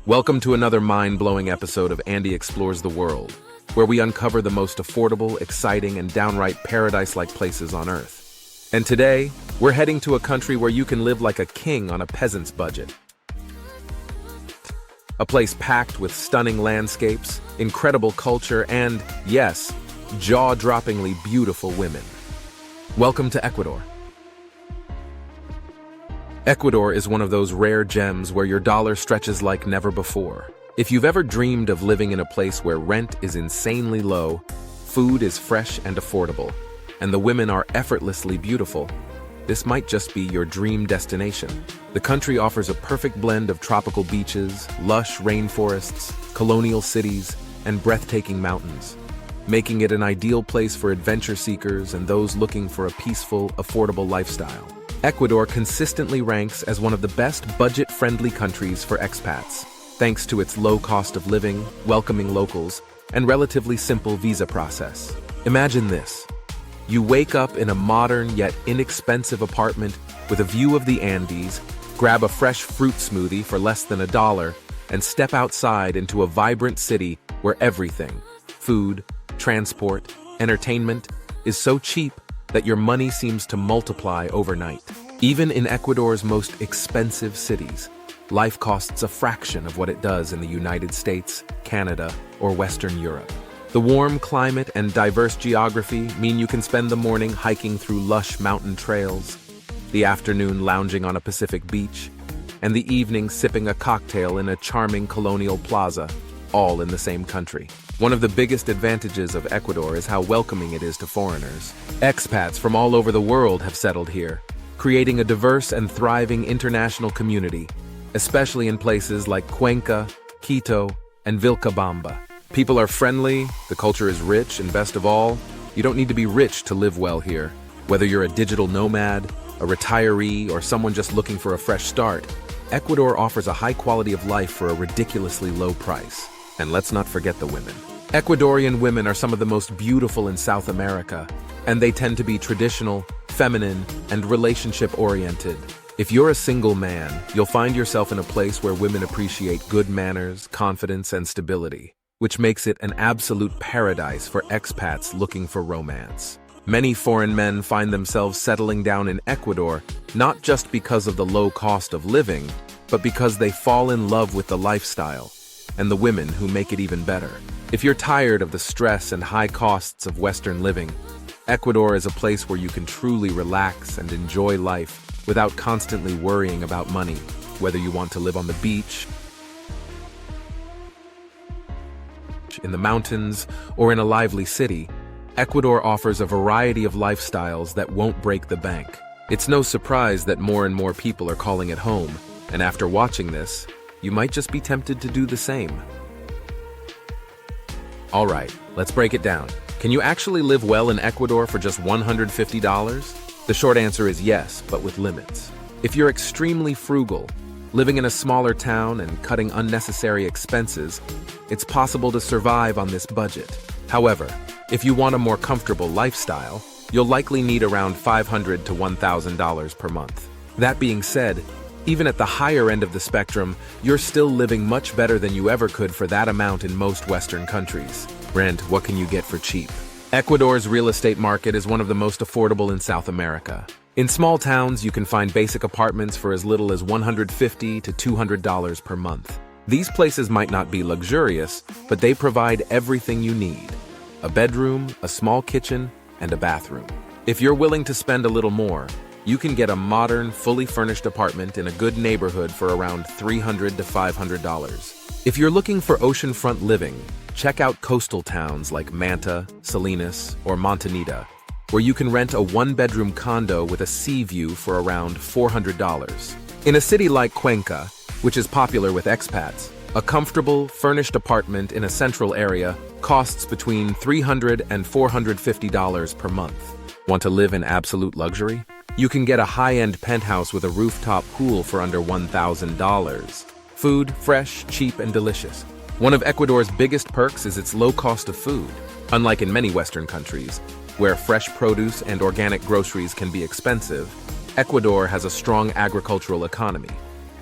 Welcome to another mind-blowing episode of Andy Explores the World, where we uncover the most affordable, exciting, and downright paradise-like places on Earth. And today, we're heading to a country where you can live like a king on a peasant's budget. A place packed with stunning landscapes, incredible culture, and, yes, jaw-droppingly beautiful women. Welcome to Ecuador. Ecuador is one of those rare gems where your dollar stretches like never before. If you've ever dreamed of living in a place where rent is insanely low, food is fresh and affordable, and the women are effortlessly beautiful, this might just be your dream destination. The country offers a perfect blend of tropical beaches, lush rainforests, colonial cities, and breathtaking mountains, making it an ideal place for adventure seekers and those looking for a peaceful, affordable lifestyle. Ecuador consistently ranks as one of the best budget-friendly countries for expats, thanks to its low cost of living, welcoming locals, and relatively simple visa process. Imagine this. You wake up in a modern yet inexpensive apartment with a view of the Andes, grab a fresh fruit smoothie for less than $1, and step outside into a vibrant city where everything, food, transport, entertainment, is so cheap that your money seems to multiply overnight. Even in Ecuador's most expensive cities, life costs a fraction of what it does in the United States, Canada, or Western Europe. The warm climate and diverse geography mean you can spend the morning hiking through lush mountain trails, the afternoon lounging on a Pacific beach, and the evening sipping a cocktail in a charming colonial plaza, all in the same country. One of the biggest advantages of Ecuador is how welcoming it is to foreigners. Expats from all over the world have settled here, creating a diverse and thriving international community, especially in places like Cuenca, Quito, and Vilcabamba. People are friendly, the culture is rich, and best of all, you don't need to be rich to live well here. Whether you're a digital nomad, a retiree, or someone just looking for a fresh start, Ecuador offers a high quality of life for a ridiculously low price. And let's not forget the women. Ecuadorian women are some of the most beautiful in South America, and they tend to be traditional, feminine, and relationship-oriented. If you're a single man, you'll find yourself in a place where women appreciate good manners, confidence, and stability, which makes it an absolute paradise for expats looking for romance. Many foreign men find themselves settling down in Ecuador not just because of the low cost of living, but because they fall in love with the lifestyle and the women who make it even better. If you're tired of the stress and high costs of Western living, Ecuador is a place where you can truly relax and enjoy life without constantly worrying about money. Whether you want to live on the beach, in the mountains, or in a lively city, Ecuador offers a variety of lifestyles that won't break the bank. It's no surprise that more and more people are calling it home, and after watching this, you might just be tempted to do the same. Alright, let's break it down. Can you actually live well in Ecuador for just $150? The short answer is yes, but with limits. If you're extremely frugal, living in a smaller town and cutting unnecessary expenses, it's possible to survive on this budget. However, if you want a more comfortable lifestyle, you'll likely need around $500 to $1,000 per month. That being said, even at the higher end of the spectrum, you're still living much better than you ever could for that amount in most Western countries. Rent, what can you get for cheap? Ecuador's real estate market is one of the most affordable in South America. In small towns, you can find basic apartments for as little as $150 to $200 per month. These places might not be luxurious, but they provide everything you need: a bedroom, a small kitchen, and a bathroom. If you're willing to spend a little more, you can get a modern, fully furnished apartment in a good neighborhood for around $300 to $500. If you're looking for oceanfront living, check out coastal towns like Manta, Salinas, or Montanita, where you can rent a one-bedroom condo with a sea view for around $400. In a city like Cuenca, which is popular with expats, a comfortable, furnished apartment in a central area costs between $300 and $450 per month. Want to live in absolute luxury? You can get a high-end penthouse with a rooftop pool for under $1,000. Food, fresh, cheap, and delicious. One of Ecuador's biggest perks is its low cost of food. Unlike in many Western countries, where fresh produce and organic groceries can be expensive, Ecuador has a strong agricultural economy.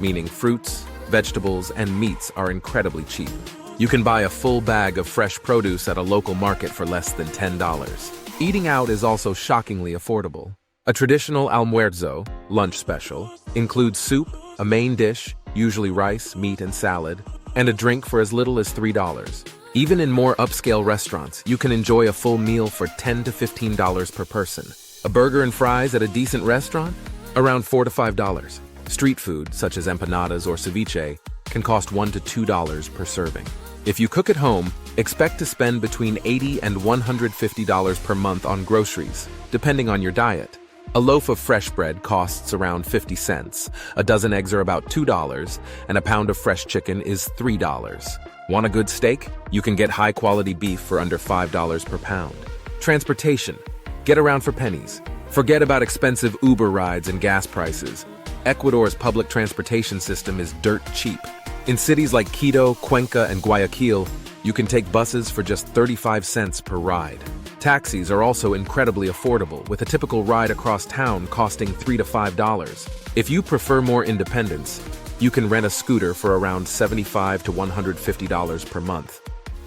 meaning fruits, vegetables, and meats are incredibly cheap. You can buy a full bag of fresh produce at a local market for less than $10. Eating out is also shockingly affordable. A traditional almuerzo, lunch special, includes soup, a main dish, usually rice, meat, and salad, and a drink for as little as $3. Even in more upscale restaurants, you can enjoy a full meal for $10 to $15 per person. A burger and fries at a decent restaurant? Around $4 to $5. Street food, such as empanadas or ceviche, can cost $1 to $2 per serving. If you cook at home, expect to spend between $80 and $150 per month on groceries, depending on your diet. A loaf of fresh bread costs around 50 cents, a dozen eggs are about $2, and a pound of fresh chicken is $3. Want a good steak? You can get high-quality beef for under $5 per pound. Transportation. Get around for pennies. Forget about expensive Uber rides and gas prices. Ecuador's public transportation system is dirt cheap. In cities like Quito, Cuenca, and Guayaquil, you can take buses for just 35 cents per ride. Taxis are also incredibly affordable, with a typical ride across town costing $3 to $5. If you prefer more independence, you can rent a scooter for around $75 to $150 per month,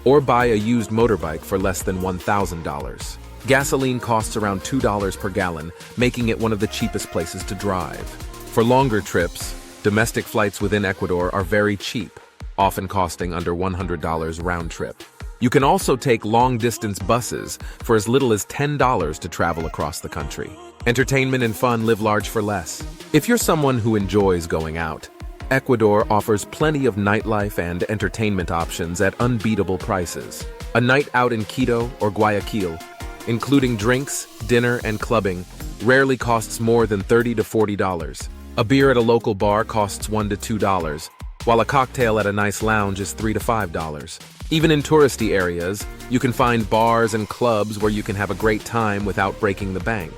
or buy a used motorbike for less than $1,000. Gasoline costs around $2 per gallon, making it one of the cheapest places to drive. For longer trips, domestic flights within Ecuador are very cheap, often costing under $100 round trip. You can also take long-distance buses for as little as $10 to travel across the country. Entertainment and fun live large for less. If you're someone who enjoys going out, Ecuador offers plenty of nightlife and entertainment options at unbeatable prices. A night out in Quito or Guayaquil, including drinks, dinner, and clubbing, rarely costs more than $30 to $40. A beer at a local bar costs $1 to $2, while a cocktail at a nice lounge is $3 to $5. Even in touristy areas, you can find bars and clubs where you can have a great time without breaking the bank.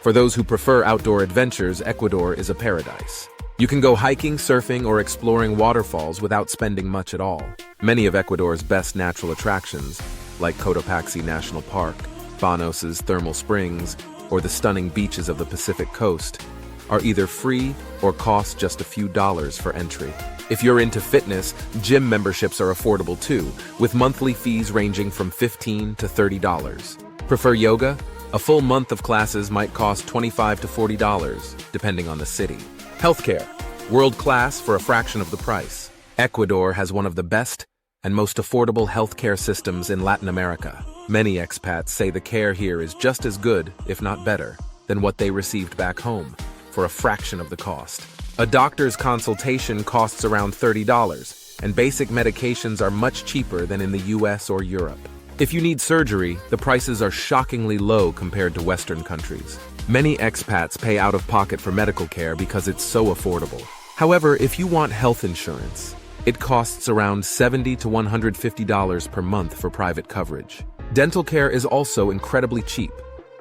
For those who prefer outdoor adventures, Ecuador is a paradise. You can go hiking, surfing, or exploring waterfalls without spending much at all. Many of Ecuador's best natural attractions, like Cotopaxi National Park, Banos's thermal springs, or the stunning beaches of the Pacific coast, are either free or cost just a few dollars for entry. If you're into fitness, gym memberships are affordable too, with monthly fees ranging from $15 to $30. Prefer yoga? A full month of classes might cost $25 to $40, depending on the city. Healthcare. World-class for a fraction of the price. Ecuador has one of the best and most affordable healthcare systems in Latin America. Many expats say the care here is just as good, if not better, than what they received back home, for a fraction of the cost. A doctor's consultation costs around $30, and basic medications are much cheaper than in the US or Europe. If you need surgery, the prices are shockingly low compared to Western countries. Many expats pay out of pocket for medical care because it's so affordable. However, if you want health insurance, it costs around $70 to $150 per month for private coverage. Dental care is also incredibly cheap.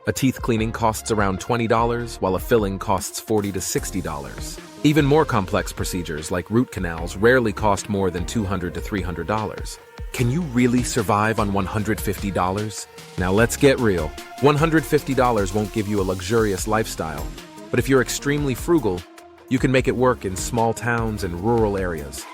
A teeth cleaning costs around $20, while a filling costs $40 to $60. Even more complex procedures, like root canals, rarely cost more than $200 to $300. Can you really survive on $150? Now let's get real. $150 won't give you a luxurious lifestyle, but if you're extremely frugal, you can make it work in small towns and rural areas.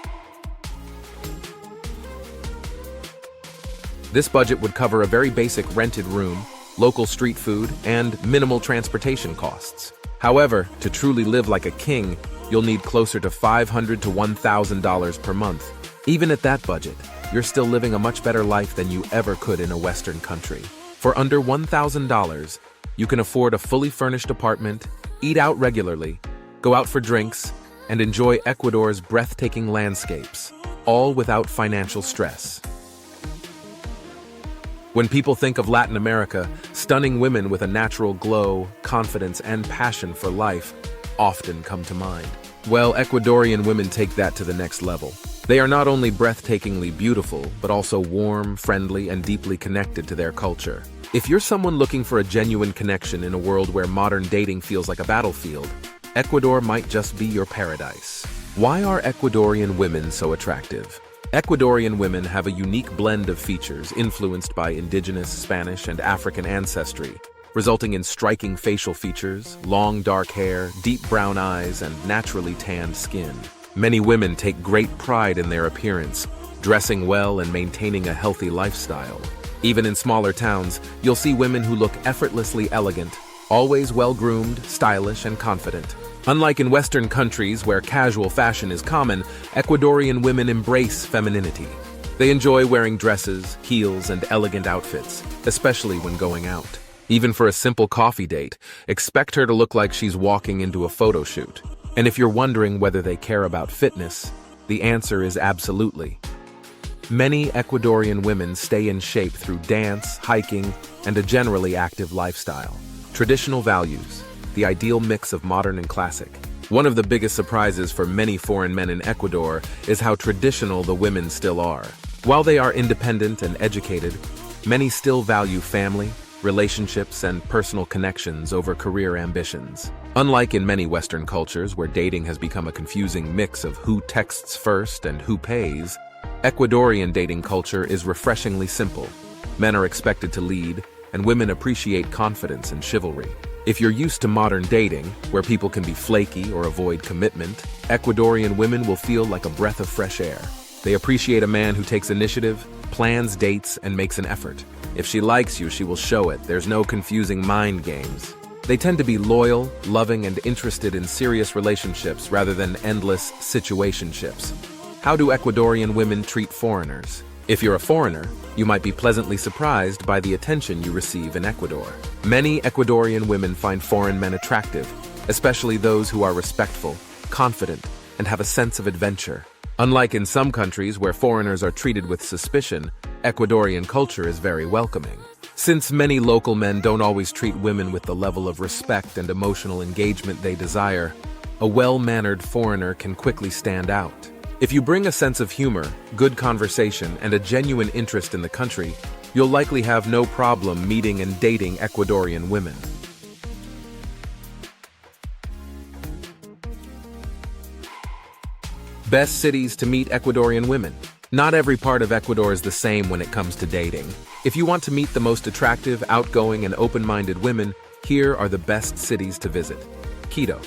This budget would cover a very basic rented room, local street food, and minimal transportation costs. However, to truly live like a king, you'll need closer to $500 to $1,000 per month. Even at that budget, you're still living a much better life than you ever could in a Western country. For under $1,000, you can afford a fully furnished apartment, eat out regularly, go out for drinks, and enjoy Ecuador's breathtaking landscapes, all without financial stress. When people think of Latin America, stunning women with a natural glow, confidence, and passion for life often come to mind. Well, Ecuadorian women take that to the next level. They are not only breathtakingly beautiful, but also warm, friendly, and deeply connected to their culture. If you're someone looking for a genuine connection in a world where modern dating feels like a battlefield, Ecuador might just be your paradise. Why are Ecuadorian women so attractive? Ecuadorian women have a unique blend of features influenced by indigenous, Spanish, and African ancestry, resulting in striking facial features, long dark hair, deep brown eyes, and naturally tanned skin. Many women take great pride in their appearance, dressing well and maintaining a healthy lifestyle. Even in smaller towns, you'll see women who look effortlessly elegant, always well-groomed, stylish, and confident. Unlike in Western countries where casual fashion is common, Ecuadorian women embrace femininity. They enjoy wearing dresses, heels, and elegant outfits, especially when going out. Even for a simple coffee date, expect her to look like she's walking into a photo shoot. And if you're wondering whether they care about fitness, the answer is absolutely. Many Ecuadorian women stay in shape through dance, hiking, and a generally active lifestyle. Traditional values, the ideal mix of modern and classic. One of the biggest surprises for many foreign men in Ecuador is how traditional the women still are. While they are independent and educated, many still value family, relationships, and personal connections over career ambitions. Unlike in many Western cultures where dating has become a confusing mix of who texts first and who pays, Ecuadorian dating culture is refreshingly simple. Men are expected to lead, and women appreciate confidence and chivalry. If you're used to modern dating, where people can be flaky or avoid commitment, Ecuadorian women will feel like a breath of fresh air. They appreciate a man who takes initiative, plans dates, and makes an effort. If she likes you, she will show it. There's no confusing mind games. They tend to be loyal, loving, and interested in serious relationships rather than endless situationships. How do Ecuadorian women treat foreigners? If you're a foreigner, you might be pleasantly surprised by the attention you receive in Ecuador. Many Ecuadorian women find foreign men attractive, especially those who are respectful, confident, and have a sense of adventure. Unlike in some countries where foreigners are treated with suspicion, Ecuadorian culture is very welcoming. Since many local men don't always treat women with the level of respect and emotional engagement they desire, a well-mannered foreigner can quickly stand out. If you bring a sense of humor, good conversation, and a genuine interest in the country, you'll likely have no problem meeting and dating Ecuadorian women. Best cities to meet Ecuadorian women. Not every part of Ecuador is the same when it comes to dating. If you want to meet the most attractive, outgoing, and open-minded women, here are the best cities to visit. Quito.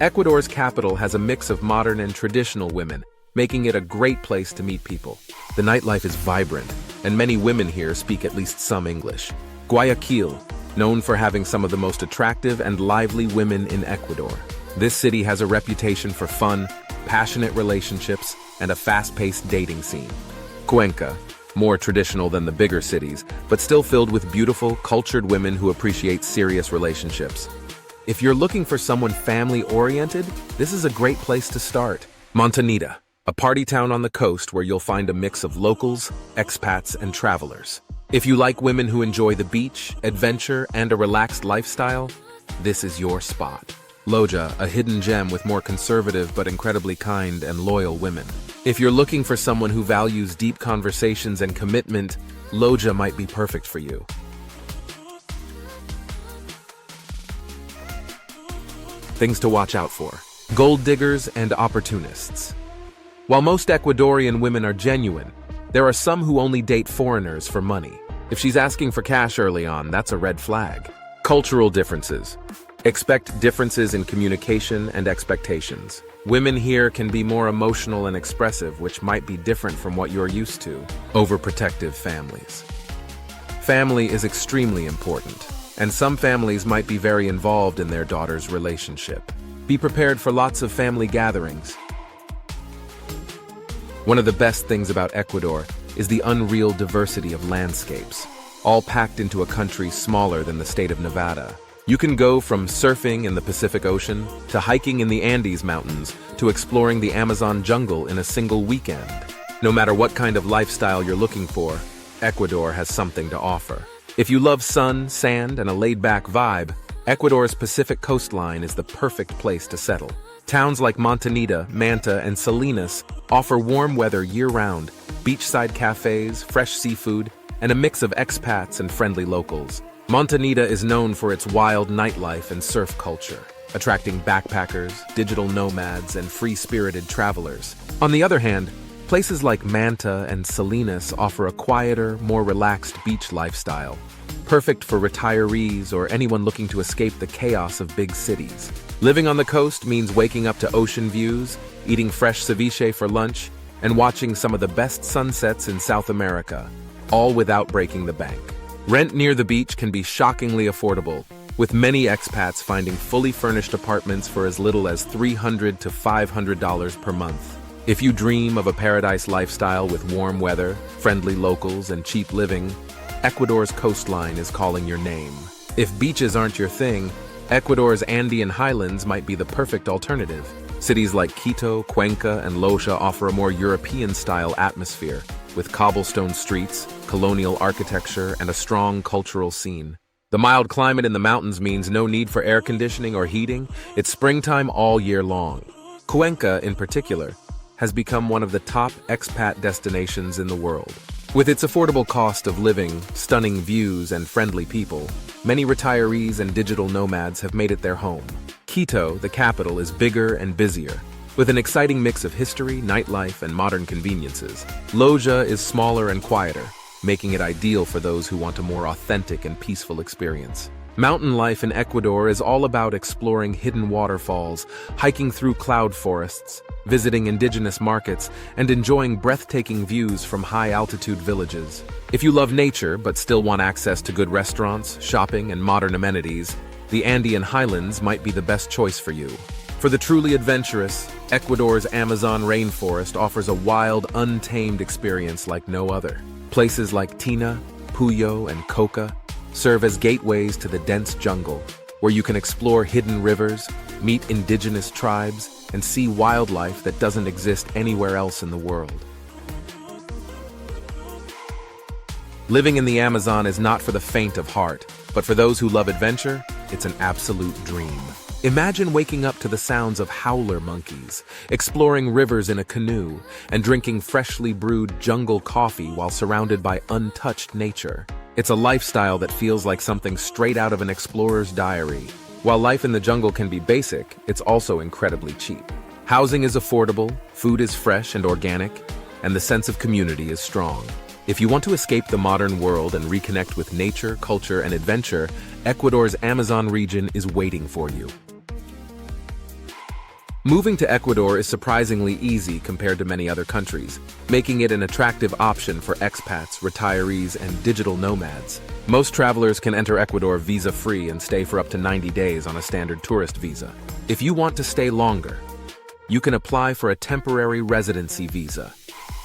Ecuador's capital has a mix of modern and traditional women, making it a great place to meet people. The nightlife is vibrant, and many women here speak at least some English. Guayaquil, known for having some of the most attractive and lively women in Ecuador. This city has a reputation for fun, passionate relationships, and a fast-paced dating scene. Cuenca, more traditional than the bigger cities, but still filled with beautiful, cultured women who appreciate serious relationships. If you're looking for someone family-oriented, this is a great place to start. Montevideo, a party town on the coast where you'll find a mix of locals, expats, and travelers. If you like women who enjoy the beach, adventure, and a relaxed lifestyle, this is your spot. Loja, a hidden gem with more conservative but incredibly kind and loyal women. If you're looking for someone who values deep conversations and commitment, Loja might be perfect for you. Things to watch out for. Gold diggers and opportunists. While most Ecuadorian women are genuine, there are some who only date foreigners for money. If she's asking for cash early on, that's a red flag. Cultural differences. Expect differences in communication and expectations. Women here can be more emotional and expressive, which might be different from what you're used to. Overprotective families. Family is extremely important, and some families might be very involved in their daughter's relationship. Be prepared for lots of family gatherings. One of the best things about Ecuador is the unreal diversity of landscapes, all packed into a country smaller than the state of Nevada. You can go from surfing in the Pacific Ocean, to hiking in the Andes Mountains, to exploring the Amazon jungle in a single weekend. No matter what kind of lifestyle you're looking for, Ecuador has something to offer. If you love sun, sand, and a laid-back vibe, Ecuador's Pacific coastline is the perfect place to settle. Towns like Montevideo, Manta, and Salinas offer warm weather year-round, beachside cafes, fresh seafood, and a mix of expats and friendly locals. Montevideo is known for its wild nightlife and surf culture, attracting backpackers, digital nomads, and free-spirited travelers. On the other hand, places like Manta and Salinas offer a quieter, more relaxed beach lifestyle, perfect for retirees or anyone looking to escape the chaos of big cities. Living on the coast means waking up to ocean views, eating fresh ceviche for lunch, and watching some of the best sunsets in South America, all without breaking the bank. Rent near the beach can be shockingly affordable, with many expats finding fully furnished apartments for as little as $300 to $500 per month. If you dream of a paradise lifestyle with warm weather, friendly locals, and cheap living, Ecuador's coastline is calling your name. If beaches aren't your thing, Ecuador's Andean highlands might be the perfect alternative. Cities like Quito, Cuenca, and Loja offer a more European-style atmosphere, with cobblestone streets, colonial architecture, and a strong cultural scene. The mild climate in the mountains means no need for air conditioning or heating. It's springtime all year long. Cuenca, in particular, has become one of the top expat destinations in the world. With its affordable cost of living, stunning views, and friendly people, many retirees and digital nomads have made it their home. Quito, the capital, is bigger and busier, with an exciting mix of history, nightlife, and modern conveniences. Loja is smaller and quieter, making it ideal for those who want a more authentic and peaceful experience. Mountain life in Ecuador is all about exploring hidden waterfalls, hiking through cloud forests, visiting indigenous markets, and enjoying breathtaking views from high-altitude villages. If you love nature but still want access to good restaurants, shopping, and modern amenities, the Andean highlands might be the best choice for you. For the truly adventurous, Ecuador's Amazon rainforest offers a wild, untamed experience like no other. Places like Tina, Puyo, and Coca serve as gateways to the dense jungle, where you can explore hidden rivers, meet indigenous tribes, and see wildlife that doesn't exist anywhere else in the world. Living in the Amazon is not for the faint of heart, but for those who love adventure, it's an absolute dream. Imagine waking up to the sounds of howler monkeys, exploring rivers in a canoe, and drinking freshly brewed jungle coffee while surrounded by untouched nature. It's a lifestyle that feels like something straight out of an explorer's diary. While life in the jungle can be basic, it's also incredibly cheap. Housing is affordable, food is fresh and organic, and the sense of community is strong. If you want to escape the modern world and reconnect with nature, culture, and adventure, Ecuador's Amazon region is waiting for you. Moving to Ecuador is surprisingly easy compared to many other countries, making it an attractive option for expats, retirees, and digital nomads. Most travelers can enter Ecuador visa-free and stay for up to 90 days on a standard tourist visa. If you want to stay longer, you can apply for a temporary residency visa,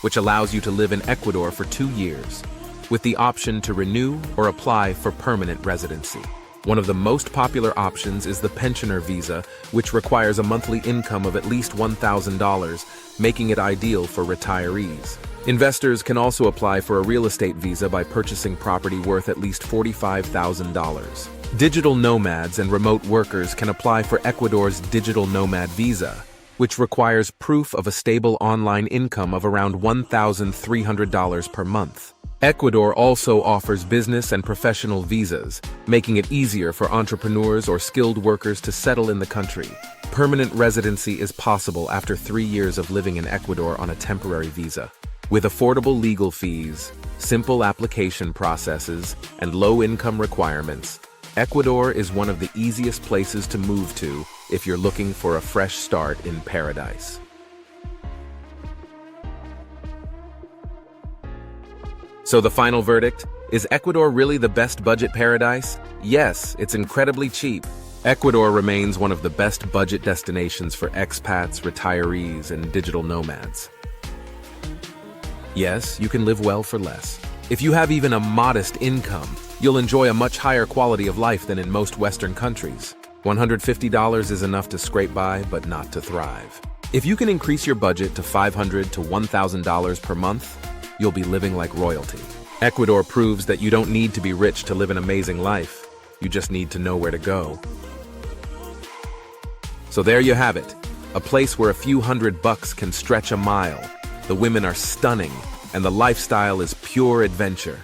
which allows you to live in Ecuador for 2 years, with the option to renew or apply for permanent residency. One of the most popular options is the pensioner visa, which requires a monthly income of at least $1,000, making it ideal for retirees. Investors can also apply for a real estate visa by purchasing property worth at least $45,000. Digital nomads and remote workers can apply for Ecuador's digital nomad visa, which requires proof of a stable online income of around $1,300 per month. Ecuador also offers business and professional visas, making it easier for entrepreneurs or skilled workers to settle in the country. Permanent residency is possible after 3 years of living in Ecuador on a temporary visa. With affordable legal fees, simple application processes, and low income requirements, Ecuador is one of the easiest places to move to if you're looking for a fresh start in paradise. So the final verdict, is Ecuador really the best budget paradise? Yes, it's incredibly cheap. Ecuador remains one of the best budget destinations for expats, retirees, and digital nomads. Yes, you can live well for less. If you have even a modest income, you'll enjoy a much higher quality of life than in most Western countries. $150 is enough to scrape by, but not to thrive. If you can increase your budget to $500 to $1,000 per month, you'll be living like royalty. Ecuador proves that you don't need to be rich to live an amazing life. You just need to know where to go. So there you have it, a place where a few $100 can stretch a mile. The women are stunning, and the lifestyle is pure adventure.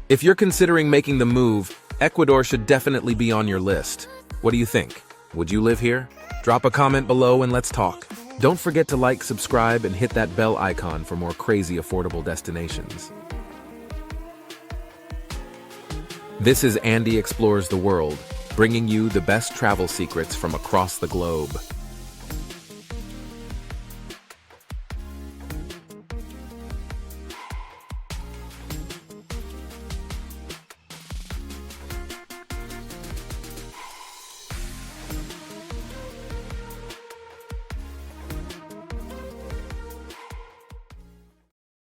If you're considering making the move, Ecuador should definitely be on your list. What do you think? Would you live here? Drop a comment below and let's talk. Don't forget to like, subscribe, and hit that bell icon for more crazy affordable destinations. This is Andy Explores the World. bringing you the best travel secrets from across the globe.